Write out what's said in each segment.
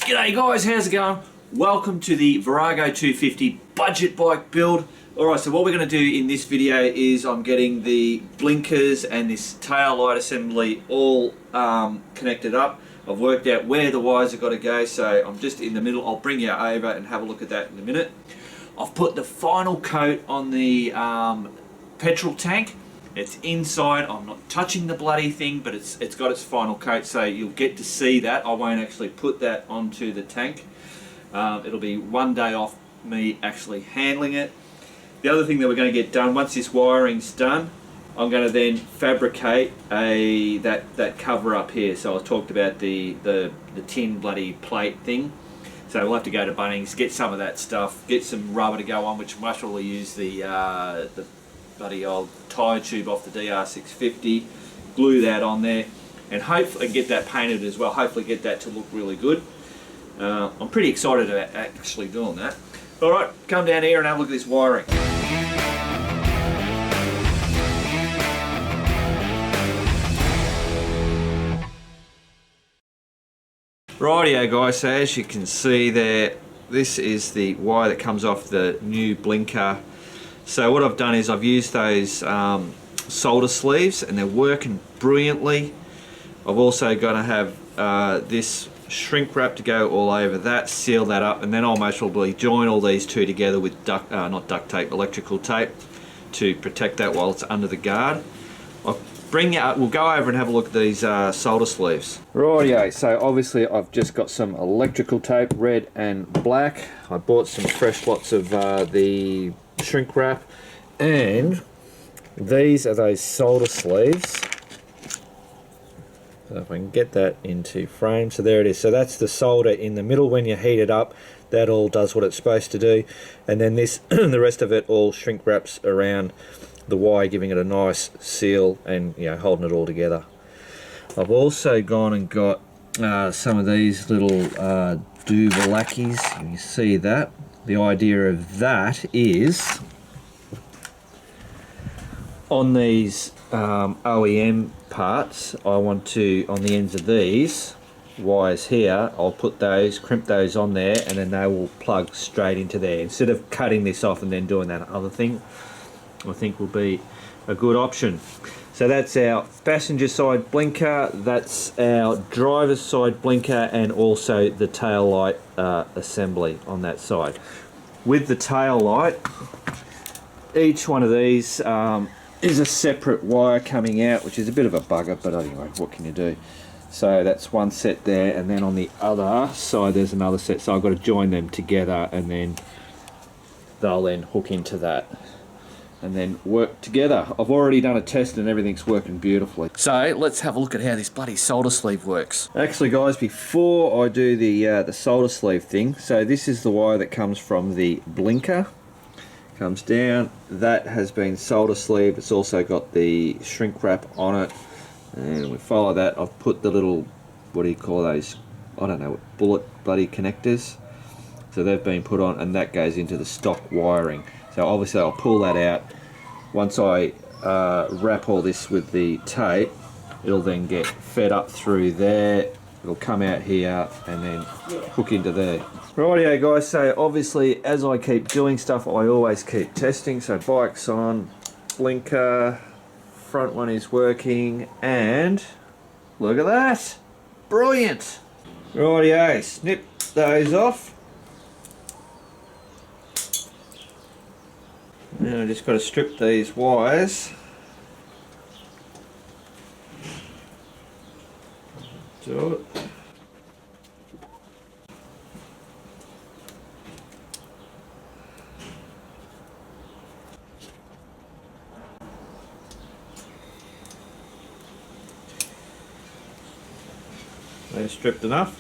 G'day guys, how's it going? Welcome to the Virago 250 budget bike build. Alright, so what we're going to do in this video is I'm getting the blinkers and this tail light assembly all connected up. I've worked out where the wires have got to go, so I'm just in the middle. I'll bring you over and have a look at that in a minute. I've put the final coat on the petrol tank. It's inside. I'm not touching the bloody thing, but it's got its final coat, so you'll get to see that. I won't actually put that onto the tank. It'll be one day off me actually handling it. The other thing that we're going to get done, once this wiring's done, I'm going to then fabricate that cover up here. So I talked about the tin bloody plate thing. So we'll have to go to Bunnings, get some of that stuff, get some rubber to go on, which much will use the bloody old tyre tube off the DR650, glue that on there, and hopefully get that painted as well. Hopefully get that to look really good. I'm pretty excited about actually doing that. Alright, come down here and have a look at this wiring. Rightio guys, so as you can see there, this is the wire that comes off the new blinker. So what I've done is I've used those solder sleeves and they're working brilliantly. I've also got to have this shrink wrap to go all over that, seal that up, and then I'll most probably join all these two together with electrical tape to protect that while it's under the guard. We'll go over and have a look at these solder sleeves. Rightio, so obviously I've just got some electrical tape, red and black. I bought some fresh lots of the shrink wrap, and these are those solder sleeves. So if I can get that into frame, so there it is. So that's the solder in the middle. When you heat it up, that all does what it's supposed to do, and then this the rest of it all shrink wraps around the wire, giving it a nice seal and, you know, holding it all together. I've also gone and got some of these little Duvalakis. You see that? The idea of that is on these OEM parts, I want to, on the ends of these wires here, I'll put those, crimp those on there, and then they will plug straight into there. Instead of cutting this off and then doing that other thing, I think will be a good option. So that's our passenger side blinker, that's our driver's side blinker, and also the tail light assembly on that side. With the tail light, each one of these is a separate wire coming out, which is a bit of a bugger, but anyway, what can you do? So that's one set there, and then on the other side there's another set, so I've got to join them together, and then they'll then hook into that and then work together. I've already done a test and everything's working beautifully. So let's have a look at how this bloody solder sleeve works. Actually guys, before I do the solder sleeve thing, so this is the wire that comes from the blinker. Comes down, that has been solder sleeved. It's also got the shrink wrap on it, and we follow that. I've put the little, what do you call those, I don't know, bullet bloody connectors. So they've been put on, and that goes into the stock wiring. So obviously I'll pull that out. Once I wrap all this with the tape, it'll then get fed up through there. It'll come out here and then hook into there. Rightio guys, so obviously as I keep doing stuff, I always keep testing. So bike's on, blinker, front one is working, and look at that, brilliant. Rightio, snip those off. Now I just got to strip these wires. Do it. They're stripped enough.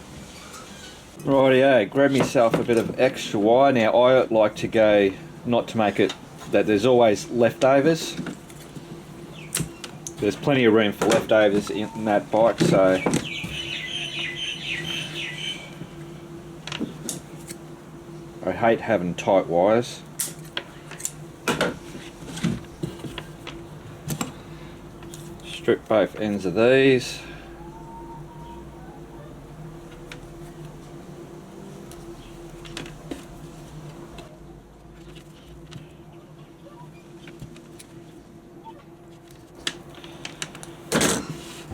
Rightio, grab myself a bit of extra wire. Now I like to go, not to make it that there's always leftovers. There's plenty of room for leftovers in that bike, so I hate having tight wires. Strip both ends of these.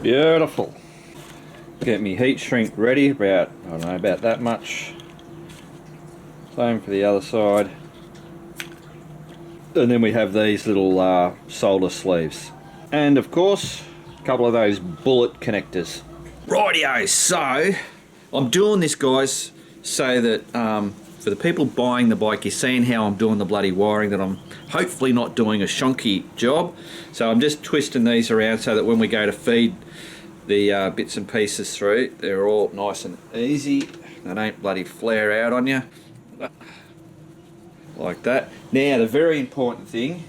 Beautiful. Get me heat shrink ready, about, I don't know, about that much. Same for the other side. And then we have these little solder sleeves. And of course, a couple of those bullet connectors. Rightio, so I'm doing this, guys, so that for the people buying the bike, you're seeing how I'm doing the bloody wiring, that I'm hopefully not doing a shonky job. So I'm just twisting these around so that when we go to feed the bits and pieces through, they're all nice and easy. They don't bloody flare out on you. Like that. Now, the very important thing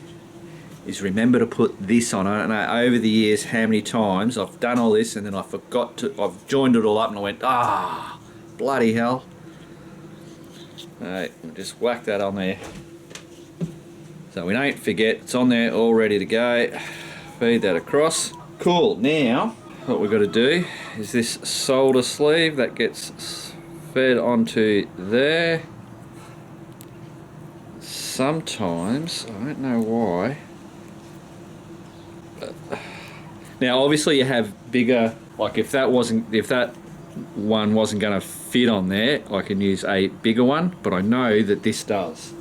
is remember to put this on. I don't know over the years how many times I've done all this and then I forgot to, I've joined it all up and I went, bloody hell. Alright, just whack that on there. So we don't forget, it's on there all ready to go. Feed that across. Cool, now what we've got to do is this solder sleeve that gets fed onto there. Sometimes, I don't know why. Now obviously you have bigger, like if that one wasn't going to fit on there, I can use a bigger one, but I know that this does.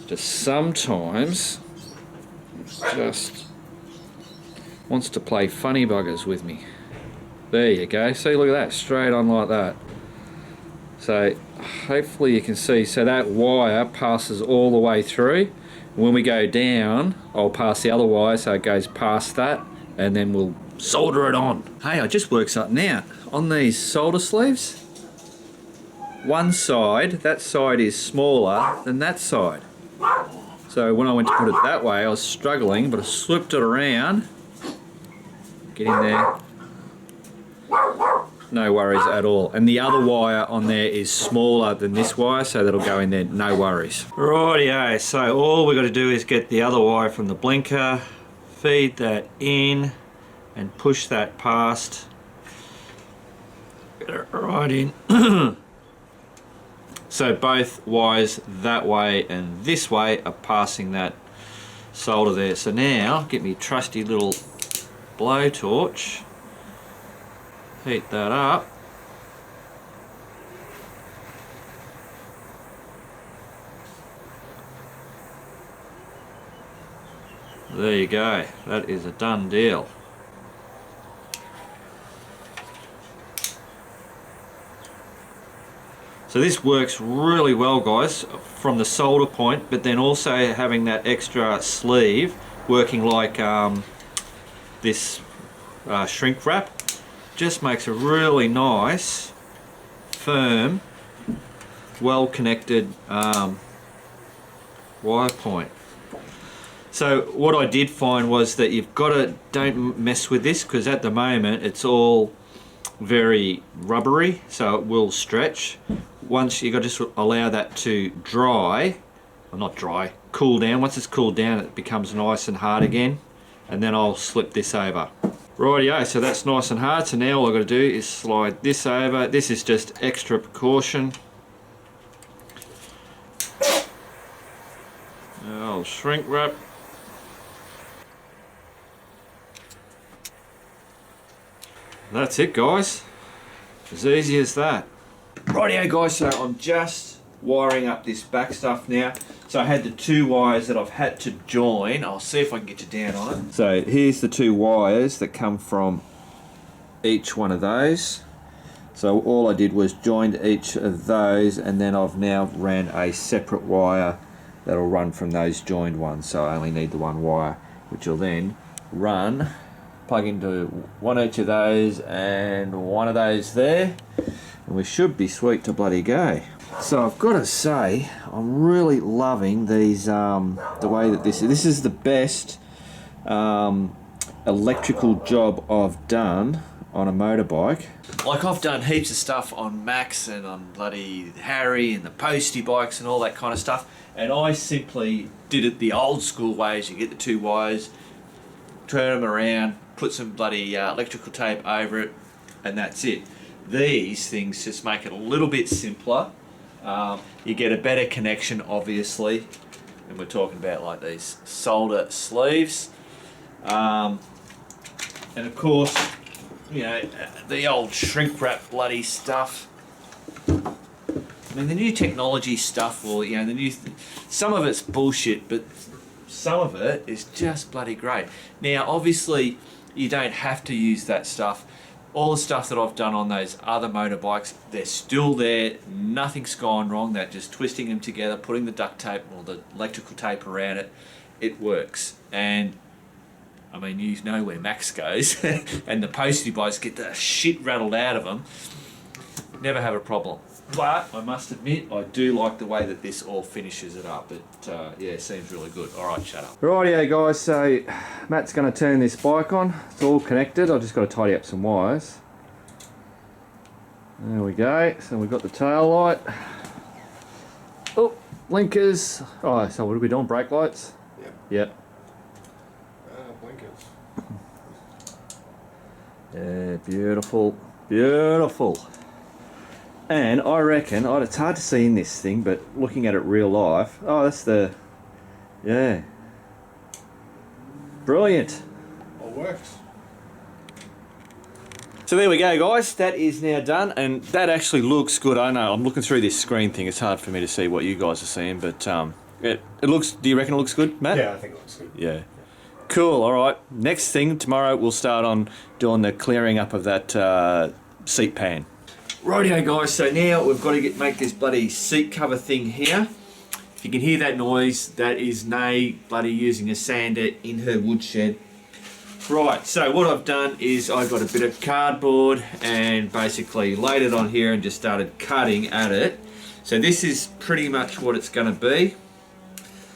Just sometimes it just wants to play funny buggers with me. There you go, see, look at that, straight on like that. So hopefully you can see, so that wire passes all the way through. When we go down, I'll pass the other wire so it goes past that, and then we'll solder it on. Hey, I just worked something out. On these solder sleeves, one side, that side is smaller than that side. So when I went to put it that way, I was struggling, but I slipped it around. Get in there. No worries at all. And the other wire on there is smaller than this wire, so that'll go in there, no worries. Rightio, so all we've got to do is get the other wire from the blinker, feed that in, and push that past. Get it right in. So both wires that way and this way are passing that solder there. So now, get me trusty little blowtorch. Heat that up. There you go, that is a done deal. So this works really well, guys, from the solder point, but then also having that extra sleeve working like this shrink wrap just makes a really nice, firm, well connected wire point. So what I did find was that you've got to, don't mess with this, because at the moment it's all very rubbery, so it will stretch. Once you've got to just allow that to dry, or not dry, cool down. Once it's cooled down, it becomes nice and hard again, and then I'll slip this over. Rightio, so that's nice and hard, so now all I've got to do is slide this over. This is just extra precaution. I'll shrink wrap. That's it, guys. As easy as that. Rightio, guys, so I'm just wiring up this back stuff now. So I had the two wires that I've had to join. I'll see if I can get you down on it. So here's the two wires that come from each one of those. So all I did was joined each of those, and then I've now ran a separate wire that'll run from those joined ones. So I only need the one wire, which will then run, plug into one each of those and one of those there, and we should be sweet to bloody go. So I've got to say, I'm really loving these, the way that this is the best electrical job I've done on a motorbike. Like, I've done heaps of stuff on Max and on bloody Harry and the postie bikes and all that kind of stuff, and I simply did it the old school ways. You get the two wires, turn them around, put some bloody electrical tape over it, and that's it. These things just make it a little bit simpler. You get a better connection, obviously, and we're talking about like these solder sleeves, and of course you know, the old shrink wrap bloody stuff. I mean, the new technology stuff, or you know, the new, some of it's bullshit, but some of it is just bloody great. Now, obviously, you don't have to use that stuff. All the stuff that I've done on those other motorbikes, they're still there. Nothing's gone wrong. They're just twisting them together, putting the duct tape or the electrical tape around it. It works. And I mean, you know where Max goes, and the postie bikes get the shit rattled out of them. Never have a problem. But I must admit, I do like the way that this all finishes it up. It yeah, seems really good. All right, shut up. Rightio, guys. So Matt's going to turn this bike on. It's all connected. I've just got to tidy up some wires. There we go. So we've got the tail light. Oh, blinkers. Oh, so what are we doing? Brake lights? Yep. Yep. Blinkers. Yeah, beautiful, beautiful. And I reckon, oh, it's hard to see in this thing, but looking at it real life, oh, that's the, yeah, brilliant. All works. So there we go, guys. That is now done, and that actually looks good. I know I'm looking through this screen thing. It's hard for me to see what you guys are seeing, but it looks. Do you reckon it looks good, Matt? Yeah, I think it looks good. Yeah. Cool. All right. Next thing tomorrow, we'll start on doing the clearing up of that seat pan. Rightio, guys, so now we've got to make this bloody seat cover thing here. If you can hear that noise, that is Nay bloody using a sander in her woodshed. Right, so what I've done is I've got a bit of cardboard and basically laid it on here and just started cutting at it. So this is pretty much what it's going to be.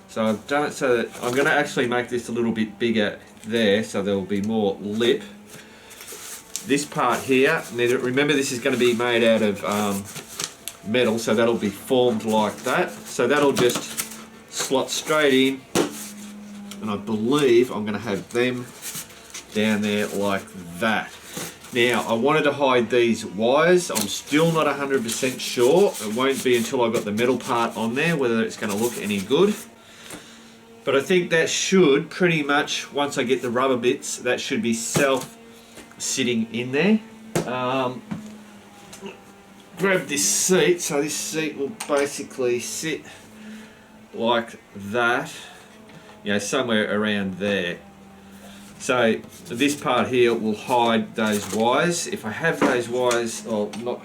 So I've done it so that I'm going to actually make this a little bit bigger there, so there will be more lip. This part here, remember this is going to be made out of metal, so that'll be formed like that. So that'll just slot straight in, and I believe I'm going to have them down there like that. Now, I wanted to hide these wires. I'm still not 100% sure. It won't be until I've got the metal part on there whether it's going to look any good. But I think that should pretty much, once I get the rubber bits, that should be sitting in there. Grab this seat, so this seat will basically sit like that, you know, somewhere around there. So this part here will hide those wires. If I have those wires, or not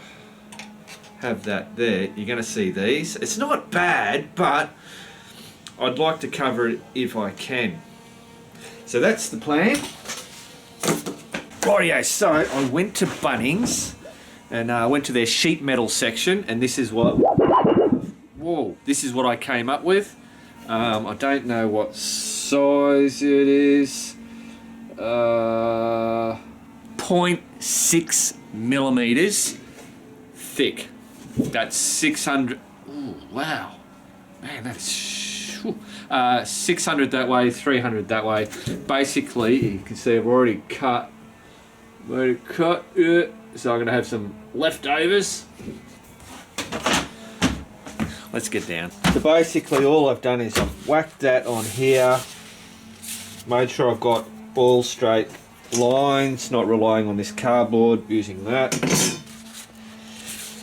have that there, you're going to see these. It's not bad, but I'd like to cover it if I can. So that's the plan. Rightio, so I went to Bunnings and went to their sheet metal section, and this is what, whoa, this is what I came up with. I don't know what size it is. 0.6 millimeters thick. That's 600. Ooh, wow, man, that's 600 that way, 300 that way. Basically, you can see I've already cut. So I'm going to have some leftovers. Let's get down. So basically all I've done is I've whacked that on here, made sure I've got all straight lines, not relying on this cardboard, using that.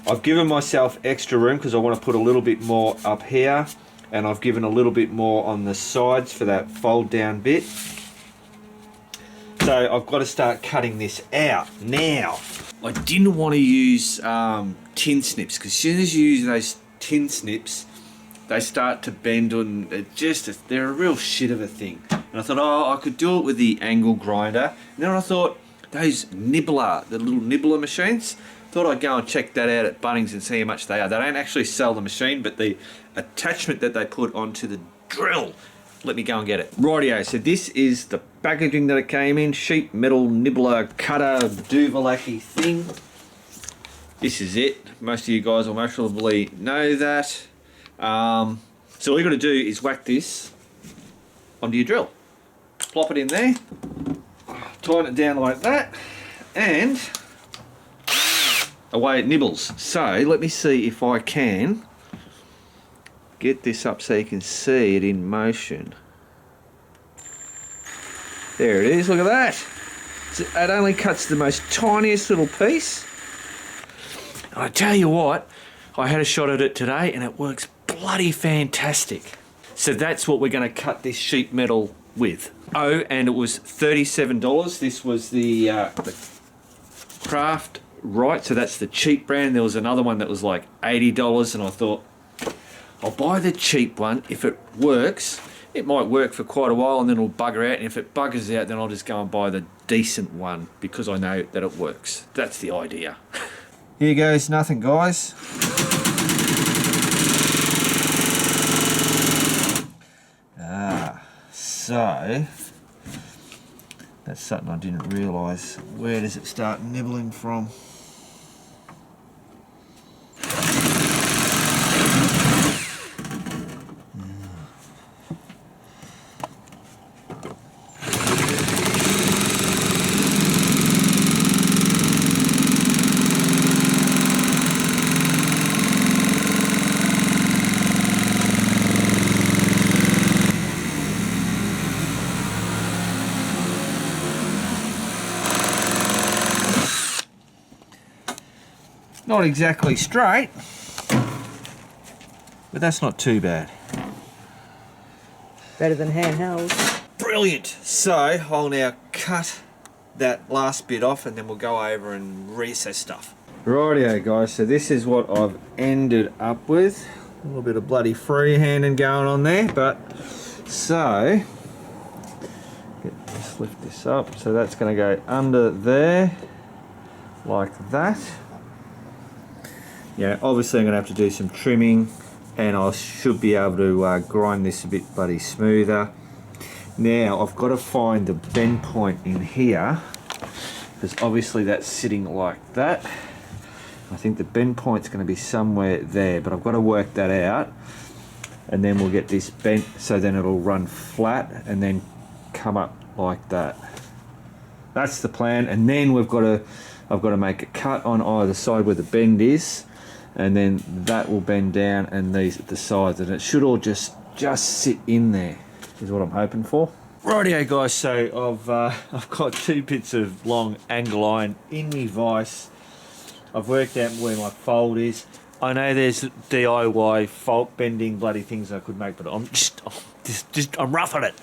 I've given myself extra room because I want to put a little bit more up here, and I've given a little bit more on the sides for that fold down bit. So I've got to start cutting this out now. I didn't want to use tin snips, because as soon as you use those tin snips, they start to bend, and they're a real shit of a thing. And I thought, oh, I could do it with the angle grinder. And then I thought, those nibbler, the little nibbler machines, thought I'd go and check that out at Bunnings and see how much they are. They don't actually sell the machine, but the attachment that they put onto the drill, let me go and get it. Rightio, so this is the packaging that it came in. Sheet metal nibbler cutter Duvalaki thing. This is it. Most of you guys will most probably know that. So all you got to do is whack this onto your drill. Plop it in there, tighten it down like that, and away it nibbles. So let me see if I can get this up so you can see it in motion. There it is, look at that. It only cuts the most tiniest little piece. And I tell you what, I had a shot at it today and it works bloody fantastic. So that's what we're going to cut this sheet metal with. Oh, and it was $37. This was the Craft Right, so that's the cheap brand. There was another one that was like $80, and I thought, I'll buy the cheap one. If it works, it might work for quite a while and then it'll bugger out, and if it buggers out, then I'll just go and buy the decent one because I know that it works. That's the idea. Here goes nothing, guys. So that's something I didn't realise. Where does it start nibbling from? Not exactly straight, but that's not too bad. Better than handheld. Brilliant. So I'll now cut that last bit off and then we'll go over and reassess stuff. Rightio guys, so this is what I've ended up with. A little bit of bloody freehanding going on there, but so let's lift this up. So that's going to go under there like that. Yeah, obviously I'm going to have to do some trimming and I should be able to grind this a bit bloody smoother. Now I've got to find the bend point in here because obviously that's sitting like that. I think the bend point's going to be somewhere there, but I've got to work that out and then we'll get this bent so then it'll run flat and then come up like that. That's the plan, and then I've got to make a cut on either side where the bend is, and then that will bend down and these at the sides, and it should all just sit in there is what I'm hoping for. Rightio guys, so I've got 2 bits of long angle iron in my vise. I've worked out where my fold is. I know there's DIY fault bending bloody things I could make, but I'm roughing it.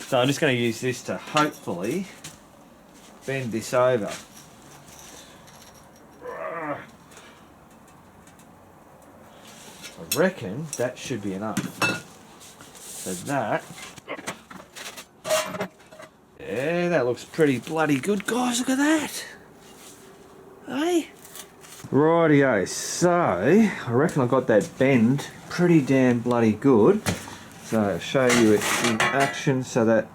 So I'm just going to use this to hopefully bend this over. I reckon that should be enough. So that, yeah, that looks pretty bloody good, guys. Look at that. Hey? Rightio, so I reckon I got that bend pretty damn bloody good. So I'll show you it in action so that,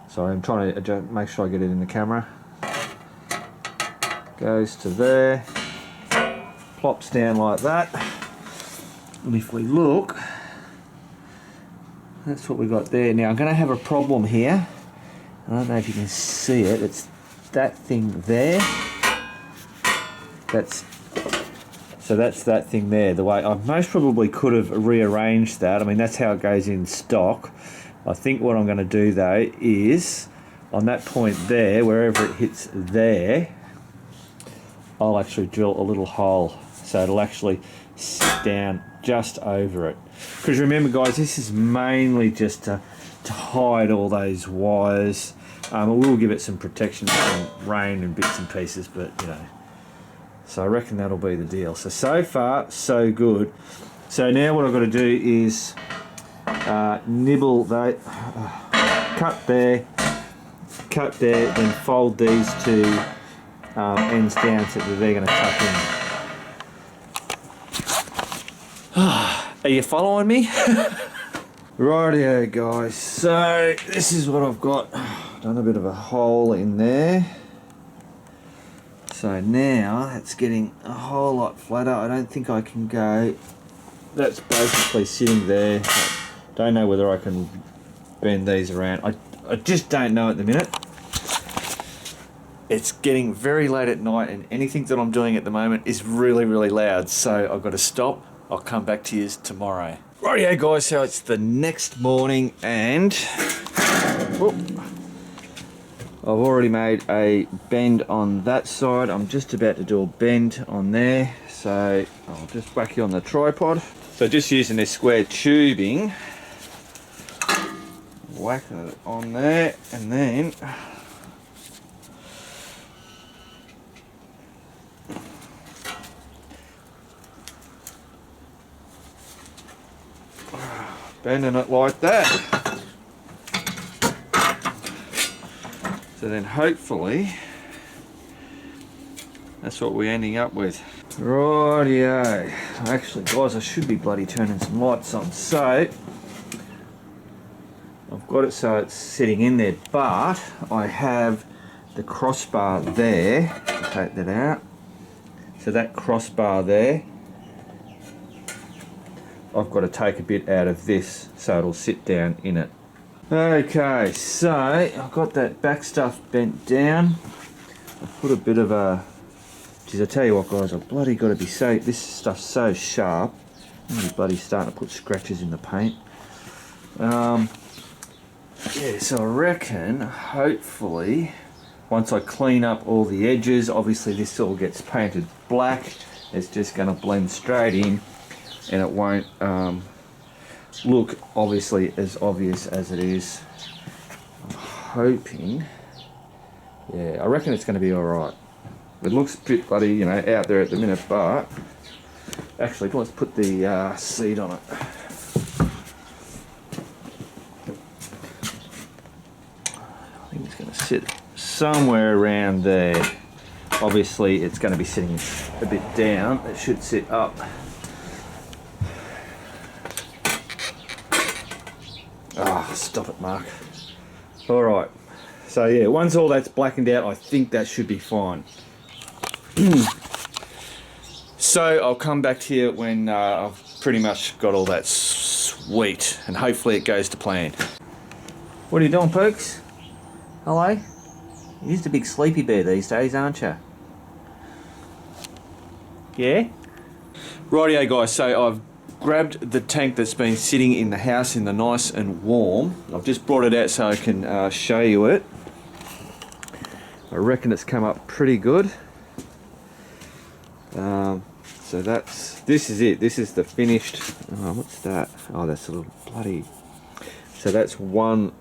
sorry, I'm trying to adjust, make sure I get it in the camera. Goes to there, plops down like that. And if we look, that's what we got there. Now I'm going to have a problem here. I don't know if you can see it. It's that thing there. That's that thing there. The way I most probably could have rearranged that. I mean, that's how it goes in stock. I think what I'm going to do though is on that point there, wherever it hits there, I'll actually drill a little hole so it'll actually sit down just over it. Because remember guys, this is mainly just to hide all those wires. It will give it some protection from rain and bits and pieces, but you know. So I reckon that'll be the deal. So far, so good. So now what I've got to do is nibble that, cut there, then fold these 2 ends down so that they're going to tuck in. Are you following me? Rightio guys, so this is what I've got. Done a bit of a hole in there. So now it's getting a whole lot flatter. I don't think I can go. That's basically sitting there. Don't know whether I can bend these around. I just don't know at the minute. It's getting very late at night and anything that I'm doing at the moment is really, really loud. So I've got to stop. I'll come back to you tomorrow. Rightio guys, so it's the next morning and I've already made a bend on that side. I'm just about to do a bend on there. So I'll just whack you on the tripod. So just using this square tubing, whack it on there, and then bending it like that. So then hopefully that's what we're ending up with. Rightio. Actually guys, I should be bloody turning some lights on. So I've got it so it's sitting in there, but I have the crossbar there. I'll take that out. So that crossbar there, I've got to take a bit out of this so it'll sit down in it. Okay, so I've got that back stuff bent down. I've put a bit of a... Geez, I tell you what guys, I've bloody got to be so... This stuff's so sharp. I'm really bloody starting to put scratches in the paint. Yeah, so I reckon, hopefully, once I clean up all the edges, obviously this all gets painted black. It's just going to blend straight in and it won't... look obviously as obvious as it is. I'm hoping, yeah, I reckon it's going to be alright. It looks a bit bloody, you know, out there at the minute, but actually let's put the seat on it. I think it's going to sit somewhere around there. Obviously it's going to be sitting a bit down. It should sit up. Ah, stop it, Mark. Alright, so yeah, once all that's blackened out, I think that should be fine. So I'll come back to you when I've pretty much got all that sweet, and hopefully it goes to plan. What are you doing, Pokes? Hello? You're just a big sleepy bear these days, aren't you? Yeah? Rightio guys, so I've grabbed the tank that's been sitting in the house in the nice and warm. I've just brought it out so I can show you it. I reckon it's come up pretty good. So this is it. This is the finished, oh, what's that? Oh, that's a little bloody, so that's one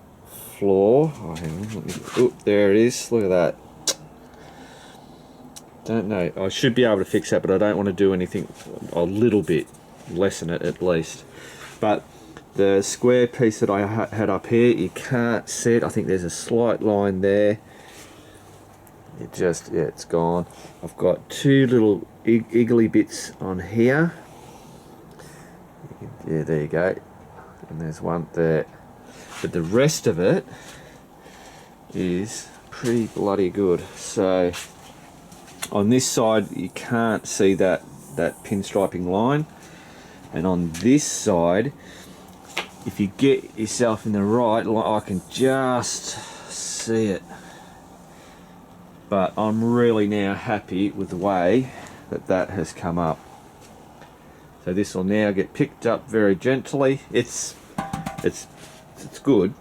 floor. Oh, hang on, let me, oh, there it is, look at that. Don't know, I should be able to fix that, but I don't want to do anything, a little bit, lessen it at least. But the square piece that I had up here, you can't see it. I think there's a slight line there. It just, yeah, it's gone. I've got two little iggly bits on here. Yeah, there you go. And there's one there. But the rest of it is pretty bloody good. So on this side you can't see that pinstriping line, and on this side, if you get yourself in the right, I can just see it. But I'm really now happy with the way that has come up. So this will now get picked up very gently. It's good,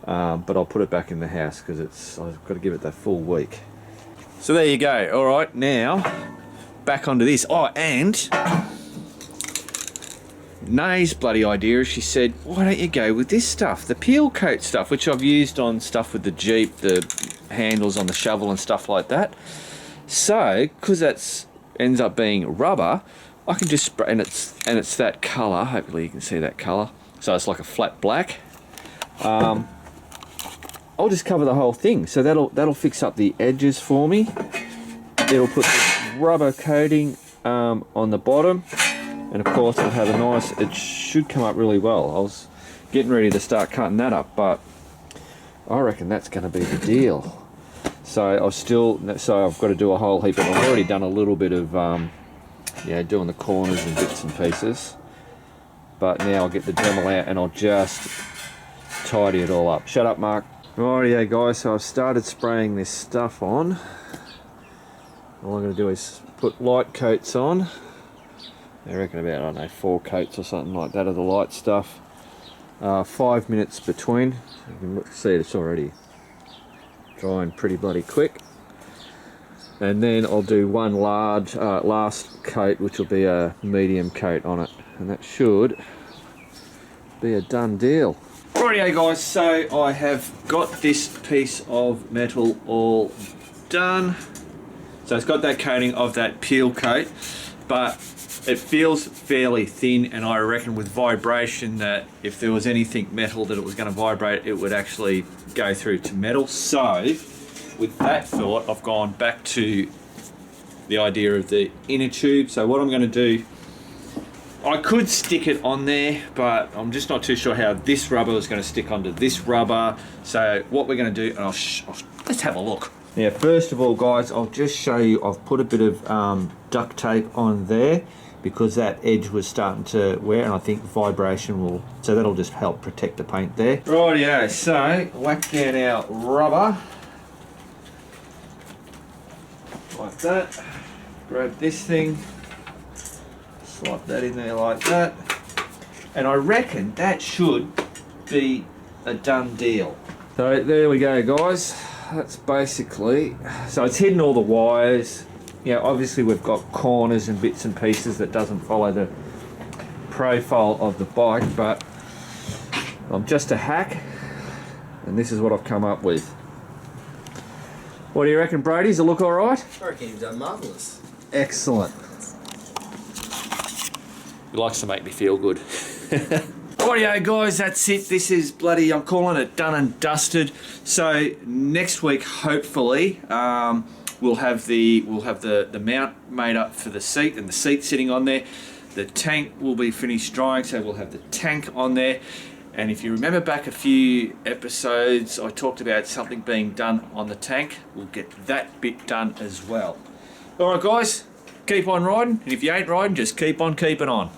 but I'll put it back in the house because I've got to give it that full week. So there you go. All right, now back onto this. Oh, and Nay's bloody idea, she said, why don't you go with this stuff, the peel coat stuff, which I've used on stuff with the Jeep, the handles on the shovel and stuff like that. So, because that ends up being rubber, I can just spray, and it's that colour. Hopefully you can see that colour. So it's like a flat black. I'll just cover the whole thing. So that'll fix up the edges for me. It'll put the rubber coating on the bottom. And of course it'll have a nice, it should come up really well. I was getting ready to start cutting that up, but I reckon that's going to be the deal. So I've got to do a whole heap of, I've already done a little bit of, doing the corners and bits and pieces. But now I'll get the Dremel out and I'll just tidy it all up. Shut up, Mark. Rightio guys, so I've started spraying this stuff on. All I'm going to do is put light coats on. I reckon about, I don't know, 4 coats or something like that of the light stuff. 5 minutes between. You can see it's already drying pretty bloody quick. And then I'll do one large last coat, which will be a medium coat on it, and that should be a done deal. Rightio guys, so I have got this piece of metal all done. So it's got that coating of that peel coat, but it feels fairly thin, and I reckon with vibration that if there was anything metal that it was going to vibrate, it would actually go through to metal. So with that thought, I've gone back to the idea of the inner tube. So what I'm going to do, I could stick it on there, but I'm just not too sure how this rubber is going to stick onto this rubber. So what we're going to do, and let's have a look. Now, first of all, guys, I'll just show you, I've put a bit of duct tape on there because that edge was starting to wear, and I think vibration will, so that'll just help protect the paint there. Rightio, so whack down our rubber. Like that. Grab this thing, slot that in there like that, and I reckon that should be a done deal. So there we go, guys. That's basically, so it's hidden all the wires. You know, obviously we've got corners and bits and pieces that doesn't follow the profile of the bike, but I'm just a hack, and this is what I've come up with. What do you reckon, Brady? Does it look all right? I reckon you've done marvellous. Excellent. He likes to make me feel good. Rightio guys, that's it. This is bloody, I'm calling it done and dusted. So next week, hopefully, we'll have the mount made up for the seat, and the seat sitting on there. The tank will be finished drying, so we'll have the tank on there. And if you remember back a few episodes, I talked about something being done on the tank. We'll get that bit done as well. All right, guys, keep on riding. And if you ain't riding, just keep on keeping on.